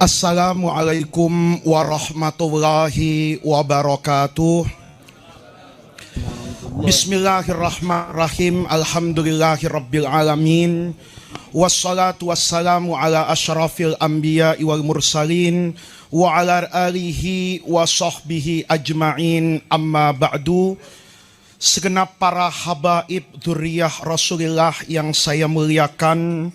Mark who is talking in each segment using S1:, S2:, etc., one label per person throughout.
S1: Assalamualaikum warahmatullahi wabarakatuh. Bismillahirrahmanirrahim. Alhamdulillahirabbil alamin. Wassalatu wassalamu ala asyrafil anbiya wal mursalin wa ala alihi wa sahbihi ajma'in. Amma ba'du. Segenap para habaib dzurriyyah Rasulullah yang saya muliakan,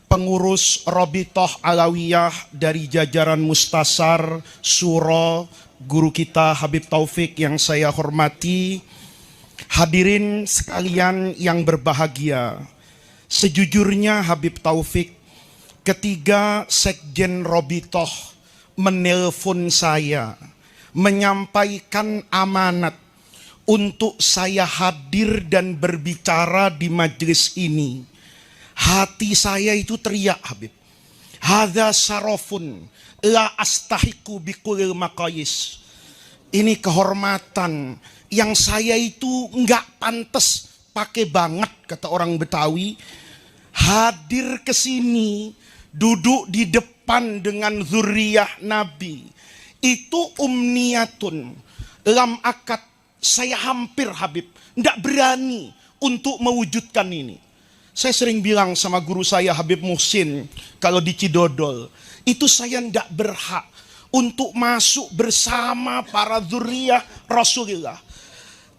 S1: pengurus Rabithah Alawiyah dari jajaran Mustasar, Suro, guru kita Habib Taufik yang saya hormati, hadirin sekalian yang berbahagia. Sejujurnya Habib Taufik, ketika Sekjen Rabithah menelpon saya, menyampaikan amanat untuk saya hadir dan berbicara di majelis ini, hati saya itu teriak, Habib. Hadza syarafun la astahiqu bikulil maqayis. Ini kehormatan yang saya itu enggak pantas pakai banget, kata orang Betawi. Hadir ke sini, duduk di depan dengan zuriyah Nabi. Itu umniyatun lam akad. Saya hampir, Habib, enggak berani untuk mewujudkan ini. Saya sering bilang sama guru saya Habib Muhsin, kalau di Cidodol, itu saya tidak berhak untuk masuk bersama para dzurriyyah Rasulullah.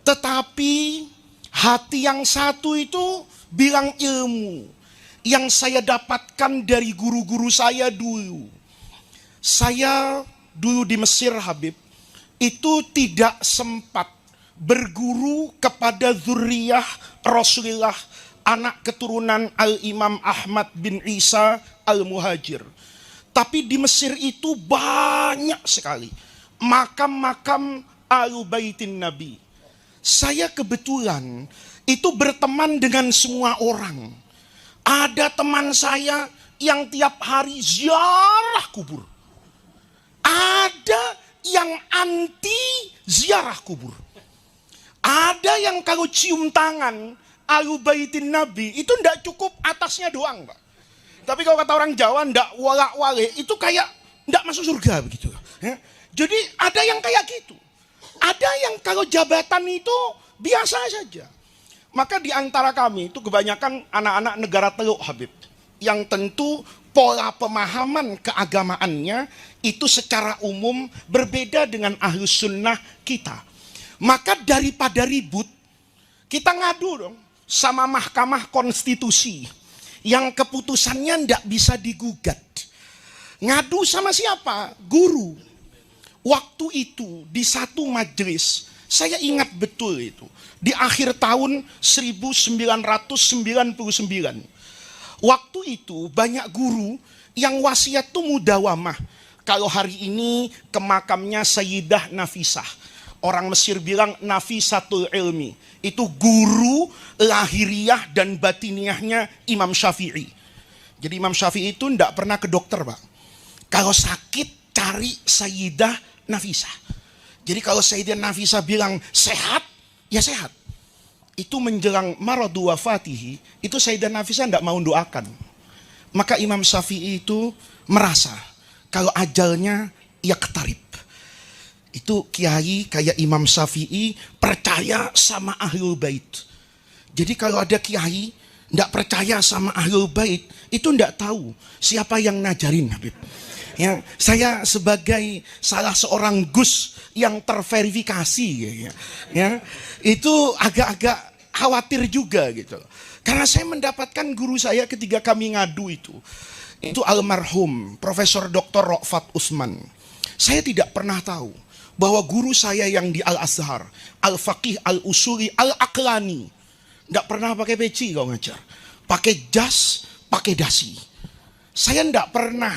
S1: Tetapi hati yang satu itu bilang ilmu yang saya dapatkan dari guru-guru saya dulu. Saya dulu di Mesir, Habib, itu tidak sempat berguru kepada dzurriyyah Rasulullah, anak keturunan Al-Imam Ahmad bin Isa Al-Muhajir. Tapi di Mesir itu banyak sekali makam-makam Ahlul Baitin Nabi. Saya kebetulan itu berteman dengan semua orang. Ada teman saya yang tiap hari ziarah kubur. Ada yang anti ziarah kubur. Ada yang kalau cium tangan Ahlul Baitin Nabi itu ndak cukup atasnya doang, Pak. Tapi kalau kata orang Jawa ndak walak-wale, itu kayak ndak masuk surga begitu. Ya. Jadi ada yang kayak gitu. Ada yang kalau jabatan itu biasa saja. Maka di antara kami itu kebanyakan anak-anak negara Teluk, Habib, yang tentu pola pemahaman keagamaannya itu secara umum berbeda dengan Ahlus Sunnah kita. Maka daripada ribut, kita ngadu dong sama Mahkamah Konstitusi yang keputusannya tidak bisa digugat. Ngadu sama siapa? Guru. Waktu itu di satu majelis, saya ingat betul itu, di akhir tahun 1999. Waktu itu banyak guru yang wasiat tuh mudawamah. Kalau hari ini ke makamnya Sayyidah Nafisah. Orang Mesir bilang Nafisatul Ilmi. Itu guru lahiriah dan batiniahnya Imam Syafi'i. Jadi Imam Syafi'i itu tidak pernah ke dokter, Pak. Kalau sakit cari Sayyidah Nafisah. Jadi kalau Sayyidah Nafisah bilang sehat, ya sehat. Itu menjelang maradu wafatihi, itu Sayyidah Nafisah tidak mau doakan. Maka Imam Syafi'i itu merasa kalau ajalnya ya ketarib. Itu kiai kayak Imam Syafi'i percaya sama Ahlul Bait. Jadi kalau ada kiai tidak percaya sama Ahlul Bait, itu tidak tahu siapa yang ngajarin, Habib. Ya, saya sebagai salah seorang gus yang terverifikasi, ya, itu agak-agak khawatir juga gitu. Karena saya mendapatkan guru saya ketika kami ngadu itu almarhum Profesor Dr. Rofat Usman. Saya tidak pernah tahu bahwa guru saya yang di Al-Azhar, Al-Faqih, Al-Usuli, Al-Aqlani, tidak pernah pakai peci kalau ngajar. Pakai jas, pakai dasi. Saya tidak pernah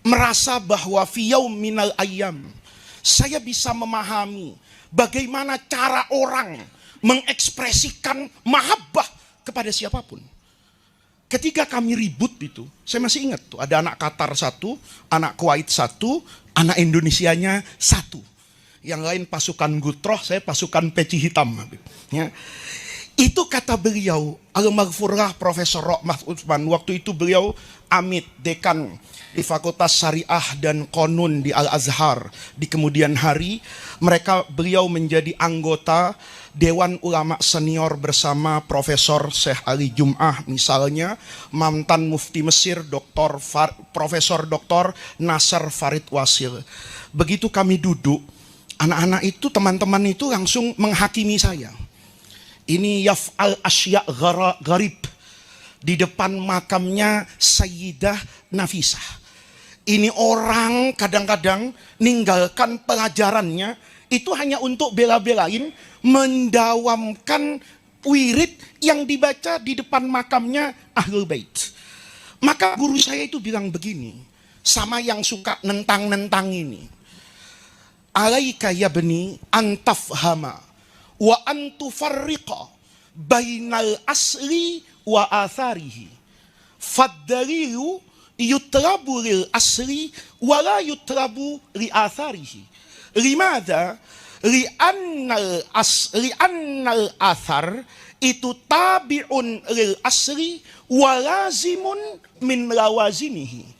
S1: merasa bahwa fiyaum minal ayyam, saya bisa memahami bagaimana cara orang mengekspresikan mahabbah kepada siapapun. Ketika kami ribut itu, saya masih ingat tuh, ada anak Qatar satu, anak Kuwait satu, anak Indonesianya satu. Yang lain pasukan Gutroh, saya pasukan peci hitam. Ya. Itu kata beliau, almarhumah Profesor Rahmat Utsman. Waktu itu beliau amit dekan di Fakultas Syariah dan Qanun di Al-Azhar. Di kemudian hari beliau menjadi anggota Dewan Ulama Senior bersama Profesor Syekh Ali Jum'ah, misalnya mantan Mufti Mesir Profesor Dr. Nasr Farid Wasil. Begitu kami duduk, anak-anak itu, teman-teman itu langsung menghakimi saya. Ini yaf'al asya' gharib di depan makamnya Sayyidah Nafisah. Ini orang kadang-kadang ninggalkan pelajarannya itu hanya untuk bela-belain mendawamkan wirid yang dibaca di depan makamnya Ahlul Bait. Maka guru saya itu bilang begini, sama yang suka nentang-nentang ini. Alaika ya bani antafhama wa antufarriqa bainal asli wa atharihi. Faddalilu yutrabu lil asli wa la yutrabu li atharihi. Limadha? Li'annal athar itu tabi'un lil asli wa lazimun min lawazimihi.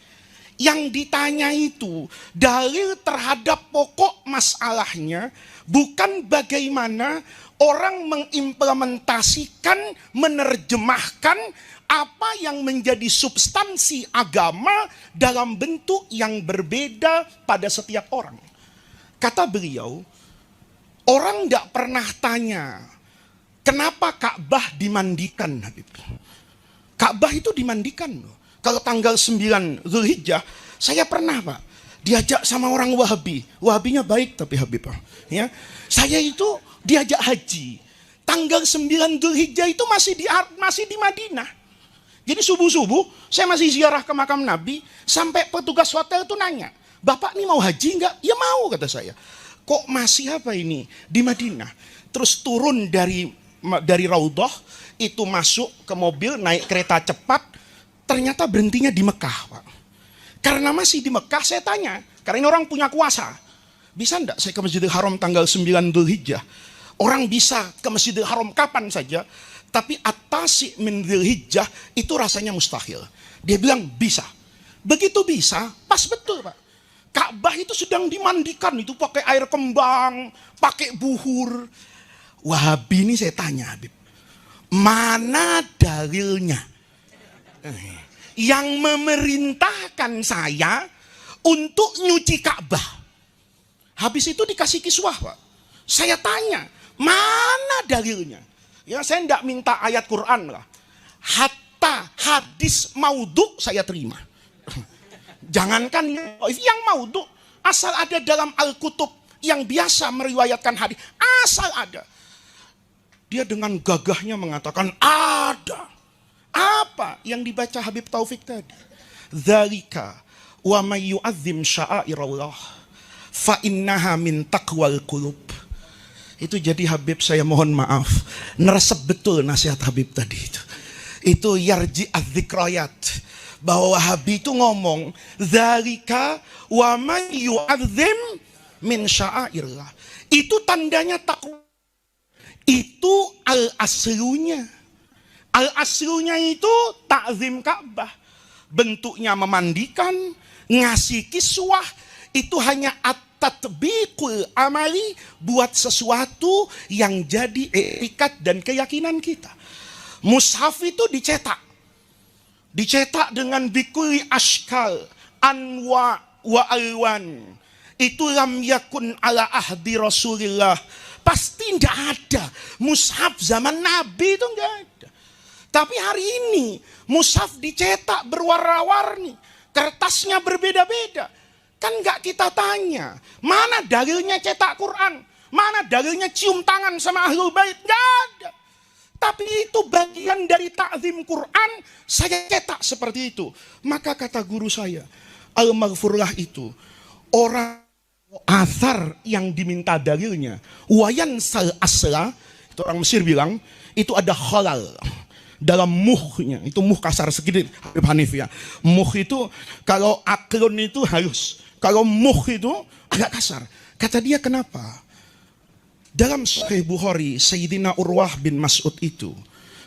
S1: Yang ditanya itu dalil terhadap pokok masalahnya, bukan bagaimana orang mengimplementasikan, menerjemahkan apa yang menjadi substansi agama dalam bentuk yang berbeda pada setiap orang. Kata beliau, orang tidak pernah tanya, kenapa Ka'bah dimandikan, Habib? Ka'bah itu dimandikan loh. Kalau tanggal 9 Zulhijjah, saya pernah Pak, diajak sama orang Wahabi. Wahabinya baik tapi Habib. Ya. Saya itu diajak haji. Tanggal 9 Zulhijjah itu masih di Madinah. Jadi subuh-subuh, saya masih ziarah ke makam Nabi, sampai petugas hotel itu nanya, Bapak ini mau haji enggak? Ya mau, kata saya. Kok masih apa ini? Di Madinah. Terus turun dari Raudhah, itu masuk ke mobil, naik kereta cepat, ternyata berhentinya di Mekah, Pak. Karena masih di Mekah, saya tanya, karena ini orang punya kuasa, bisa enggak saya ke Masjidil Haram tanggal 9 Dzulhijjah? Orang bisa ke Masjidil Haram kapan saja, tapi atasi min Dzulhijjah itu rasanya mustahil. Dia bilang bisa. Begitu bisa, pas betul Pak. Ka'bah itu sedang dimandikan, itu pakai air kembang, pakai buhur. Wahabi ini saya tanya, Habib, mana dalilnya yang memerintahkan saya untuk nyuci Ka'bah? Habis itu dikasih kiswah, Pak. Saya tanya, mana dalilnya? Ya, saya tidak minta ayat Quran lah. Hatta hadis maudhu saya terima. Jangankan yang maudhu, asal ada dalam Al-Kutub yang biasa meriwayatkan hadis, asal ada. Dia dengan gagahnya mengatakan ada. Apa yang dibaca Habib Taufik tadi? Dzalika wa may yu'azzim sya'airallah fa innaha min taqwal qulub. Itu jadi Habib, saya mohon maaf, neresep betul nasihat Habib tadi itu. Itu yarji az-zikrayat, bahwa Wahabi itu ngomong dzalika wa may yu'azzim min sya'airillah. Itu tandanya takwa. Itu al-aslunya. Al-aslunya itu takzim Ka'bah. Bentuknya memandikan, ngasih kiswah, itu hanya at-tatbiqul amali, buat sesuatu yang jadi etikat dan keyakinan kita. Mushaf itu dicetak. Dicetak dengan bikuli ashkal, anwa wa alwan. Itu lam yakun ala ahdi Rasulillah. Pasti tidak ada. Mushaf zaman Nabi itu enggak ada. Tapi hari ini mushaf dicetak berwarna-warni, kertasnya berbeda-beda. Kan enggak kita tanya, mana dalilnya cetak Quran? Mana dalilnya cium tangan sama Ahlul Bait? Enggak ada. Tapi itu bagian dari ta'zim Quran, saya cetak seperti itu. Maka kata guru saya, al-maghfurlah itu orang asar yang diminta dalilnya, wayan sal asla, itu orang Mesir bilang, itu ada halal dalam muhnya. Itu muh kasar sedikit, Habib Hanif ya. Muh itu kalau aklun itu halus, kalau muh itu agak kasar. Kata dia, kenapa? Dalam Sahih Bukhari, Sayyidina Urwah bin Mas'ud itu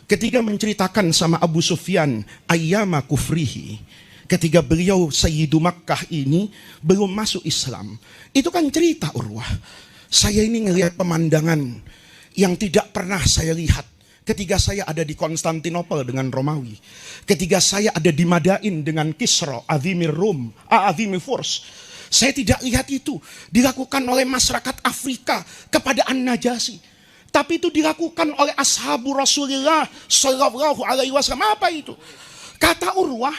S1: ketika menceritakan sama Abu Sufyan ayyama kufrihi, ketika beliau Sayyidu Makkah ini belum masuk Islam, itu kan cerita Urwah, saya ini ngelihat pemandangan yang tidak pernah saya lihat ketika saya ada di Konstantinopel dengan Romawi, ketika saya ada di Madain dengan Kisra Azimir Rum, Azimir Furs. Saya tidak lihat itu dilakukan oleh masyarakat Afrika kepada An-Najasyi. Tapi itu dilakukan oleh ashabu Rasulullah Sallallahu Alaihi Wasallam. Apa itu? Kata Urwah,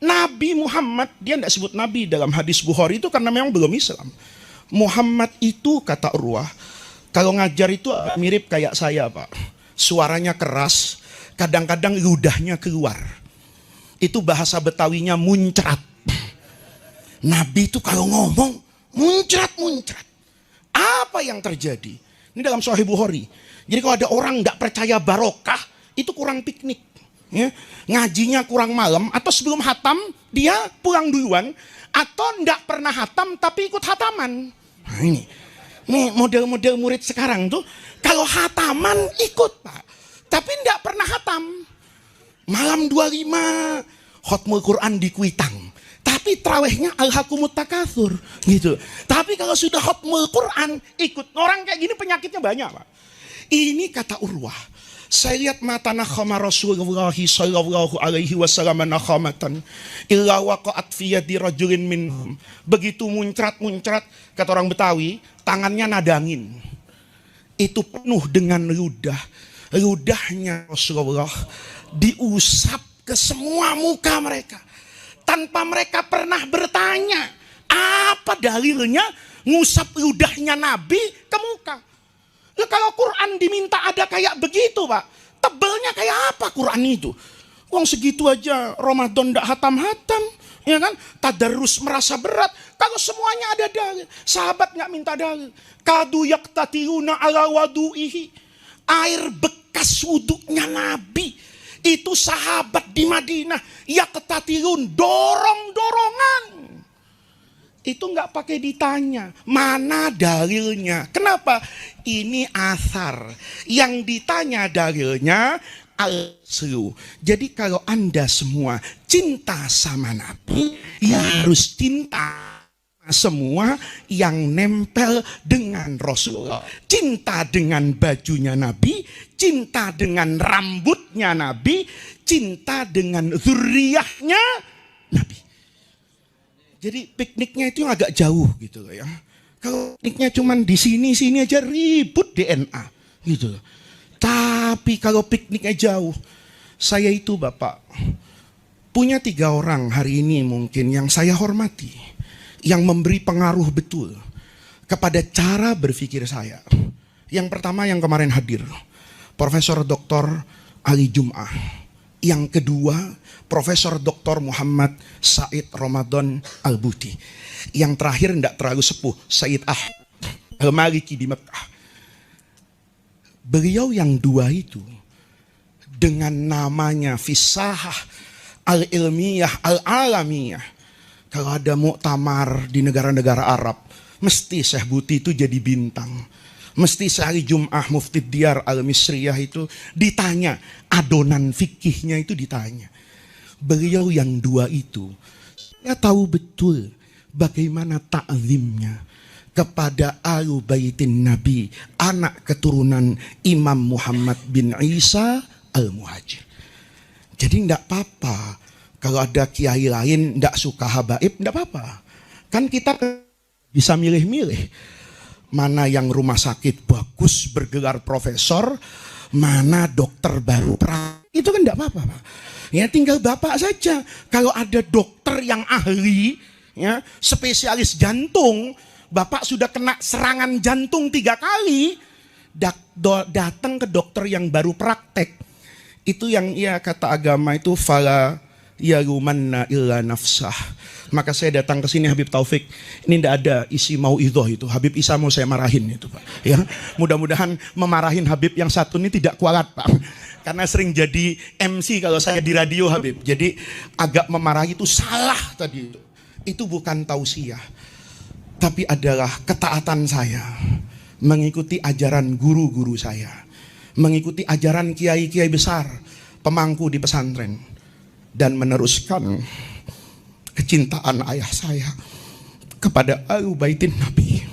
S1: Nabi Muhammad, dia tidak sebut Nabi dalam hadis Bukhari itu karena memang belum Islam. Muhammad itu, kata Urwah, kalau ngajar itu mirip kayak saya, Pak. Suaranya keras, kadang-kadang ludahnya keluar. Itu bahasa Betawinya muncrat. Nabi itu kalau ngomong muncrat-muncrat. Apa yang terjadi? Ini dalam Sahih Bukhari. Jadi kalau ada orang tidak percaya barokah, itu kurang piknik. Ya. Ngajinya kurang malam, atau sebelum hatam dia pulang duluan, atau tidak pernah hatam tapi ikut hataman. Nah, ini model-model murid sekarang tuh, kalau hataman ikut, Pak, tapi tidak pernah hatam. Malam 25 khotmul Quran di Kuitang, tapi trawehnya alhaqumut takatsur gitu. Tapi kalau sudah khotmul Quran ikut. Orang kayak gini penyakitnya banyak, Pak. Ini kata Urwah, saya lihat mata nakhama Rasulullah sallallahu alaihi wasallam nakhamatan illa waqa'at fi yadi rajulin minhum. Begitu muncrat-muncrat, kata orang Betawi, tangannya nadangin. Itu penuh dengan ludah. Ludahnya Rasulullah diusap ke semua muka mereka. Tanpa mereka pernah bertanya, apa dalilnya ngusap ludahnya Nabi ke muka. Nah, kalau Quran diminta ada kayak begitu, Pak, tebelnya kayak apa Quran itu? Wong segitu aja Ramadan ndak hatam-hatam, ya kan? Tadarus merasa berat. Kalau semuanya ada dalil, sahabat nggak minta dalil. Kadu yaktatiuna ala wadu'ihi, air bekas wuduknya Nabi. Itu sahabat di Madinah yaktatilun, dorong-dorongan. Itu nggak pakai ditanya, mana dalilnya? Kenapa? Ini asar. Yang ditanya dalilnya al-selu. Jadi kalau Anda semua cinta sama Nabi, ya harus cinta semua yang nempel dengan Rasulullah. Cinta dengan bajunya Nabi, cinta dengan rambutnya Nabi, cinta dengan zuriyahnya Nabi. Jadi pikniknya itu agak jauh gitu loh ya. Kalau pikniknya cuma di sini aja ribut DNA gitu loh. Tapi kalau pikniknya jauh, saya itu Bapak punya 3 orang hari ini mungkin yang saya hormati, yang memberi pengaruh betul kepada cara berpikir saya. Yang pertama yang kemarin hadir, Profesor Dr. Ali Jum'ah. Yang kedua, Profesor Dr. Muhammad Said Ramadan Al-Buti. Yang terakhir tidak terlalu sepuh, Said Ahmad Al-Maliki di Mekah. Beliau yang 2 itu dengan namanya Fisahah Al-Ilmiyah Al-Alamiyah. Kalau ada muktamar di negara-negara Arab, mesti Syekh Buti itu jadi bintang. Mesti Syekh Jum'ah Mufti Diyar Al-Misriyah itu ditanya, adonan fikihnya itu ditanya. Beliau yang 2 itu, saya tahu betul bagaimana ta'zimnya kepada Ahlul Baitin Nabi, anak keturunan Imam Muhammad bin Isa Al-Muhajir. Jadi tidak apa-apa kalau ada kiai lain tidak suka habaib, tidak apa-apa. Kan kita bisa milih-milih. Mana yang rumah sakit bagus bergelar profesor, mana dokter baru itu kan tidak apa-apa, Pak. Ya tinggal Bapak saja. Kalau ada dokter yang ahli, ya spesialis jantung, Bapak sudah kena serangan jantung 3 kali, datang ke dokter yang baru praktek. Itu yang kata agama itu fala yalumanna illa nafsah. Maka saya datang ke sini Habib Taufik. Ini tidak ada isi mau idhoh itu. Habib Isa mau saya marahin itu, Pak. Ya, mudah-mudahan memarahin Habib yang satu ini tidak kualat, Pak. Karena sering jadi MC kalau saya di radio, Habib. Jadi agak memarahi itu salah tadi itu. Itu bukan tausiah, tapi adalah ketaatan saya mengikuti ajaran guru-guru saya, mengikuti ajaran kiai-kiai besar, pemangku di pesantren, dan meneruskan kecintaan ayah saya kepada Ahlu Baitin Nabi.